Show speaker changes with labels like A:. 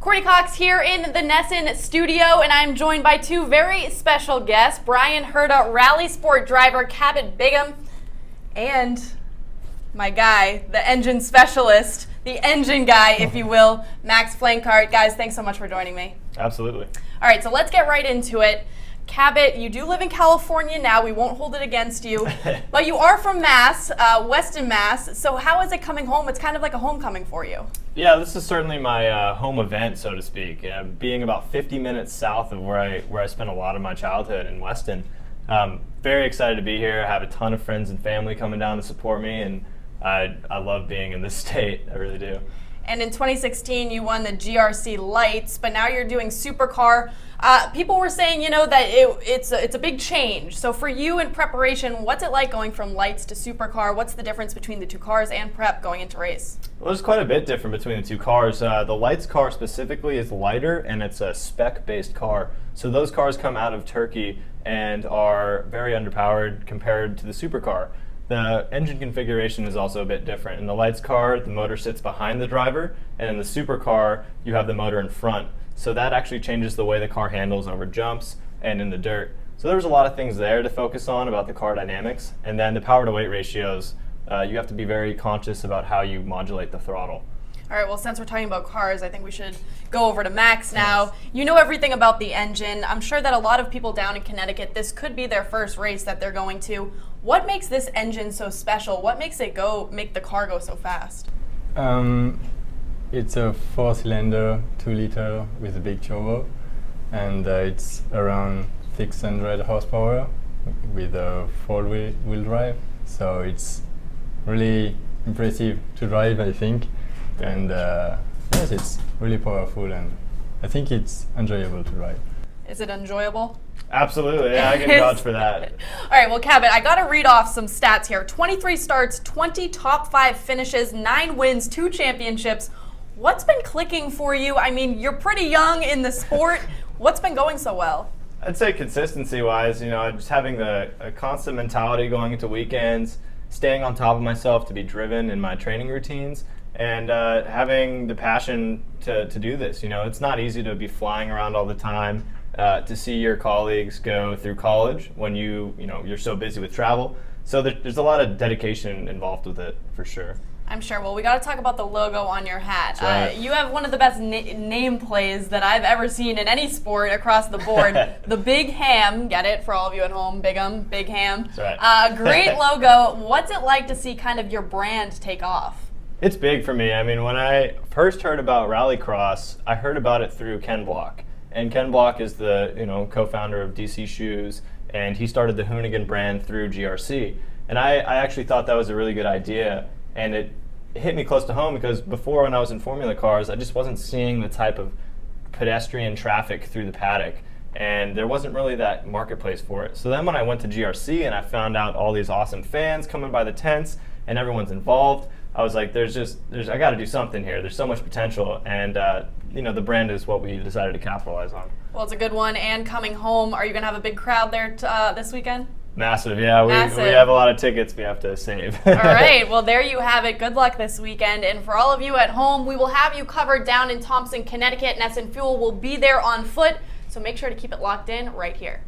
A: Courtney Cox here in the Nesson studio, and I'm joined by two very special guests, Brian Herta, Rally Sport driver, Cabot Bigham, and my guy, the engine specialist, the engine guy, if you will, Max Flankart. Guys, thanks so much for joining me.
B: Absolutely.
A: All right, so let's get right into it. Cabot, you do live in California now. We won't hold it against you. But you are from Mass, Weston, Mass. So how is it coming home? It's kind of like a homecoming for you.
B: Yeah, this is certainly my home event, so to speak. Being about 50 minutes south of where I spent a lot of my childhood in Weston. Very excited to be here. I have a ton of friends and family coming down to support me, and I love being in this state. I really do.
A: And in 2016, you won the GRC Lights, but now you're doing Supercar. People were saying, that it's a big change. So for you in preparation, what's it like going from Lights to Supercar? What's the difference between the two cars and prep going into race?
B: Well, there's quite a bit different between the two cars. The Lights car specifically is lighter, and it's a spec-based car. So those cars come out of Turkey and are very underpowered compared to the Supercar. The engine configuration is also a bit different. In the Lights car, the motor sits behind the driver, and in the Supercar, you have the motor in front. So that actually changes the way the car handles over jumps and in the dirt. So there's a lot of things there to focus on about the car dynamics. And then the power to weight ratios, you have to be very conscious about how you modulate the throttle.
A: All right, well, since we're talking about cars, I think we should go over to Max now. Yes. You know everything about the engine. I'm sure that a lot of people down in Connecticut, this could be their first race that they're going to. What makes this engine so special? What makes it make the car go so fast?
C: It's a 4-cylinder, 2-liter with a big turbo, and it's around 600 horsepower with a 4-wheel drive. So it's really impressive to drive, I think. And yes, it's really powerful, and I think it's enjoyable to drive.
A: Is it enjoyable?
B: Absolutely, yeah, I can vouch for that.
A: All right, well, Cabot, I got to read off some stats here. 23 starts, 20 top 5 finishes, 9 wins, 2 championships. What's been clicking for you? I mean, you're pretty young in the sport. What's been going so well?
B: I'd say consistency-wise, just having a constant mentality going into weekends, staying on top of myself to be driven in my training routines, and having the passion to do this. It's not easy to be flying around all the time, to see your colleagues go through college when you're so busy with travel. So there's a lot of dedication involved with it, for sure.
A: I'm sure. Well, we got to talk about the logo on your hat.
B: Right.
A: You have one of the best name plays that I've ever seen in any sport across the board. The Big Ham, get it for all of you at home, Bigham, Big Ham.
B: That's right.
A: Great logo. What's it like to see kind of your brand take off?
B: It's big for me. I mean, when I first heard about Rallycross, I heard about it through Ken Block. And Ken Block is the co-founder of DC Shoes, and he started the Hoonigan brand through GRC. And I actually thought that was a really good idea, and it hit me close to home because before, when I was in Formula cars, I just wasn't seeing the type of pedestrian traffic through the paddock, and there wasn't really that marketplace for it. So then when I went to GRC and I found out all these awesome fans coming by the tents and everyone's involved, I was like, I got to do something here. There's so much potential, and the brand is what we decided to capitalize on.
A: Well, it's a good one. And coming home, are you going to have a big crowd there this weekend?
B: Massive, yeah.
A: Massive.
B: We have a lot of tickets we have to save.
A: All right, well, there you have it. Good luck this weekend. And for all of you at home, we will have you covered down in Thompson, Connecticut. Nesson Fuel will be there on foot, so make sure to keep it locked in right here.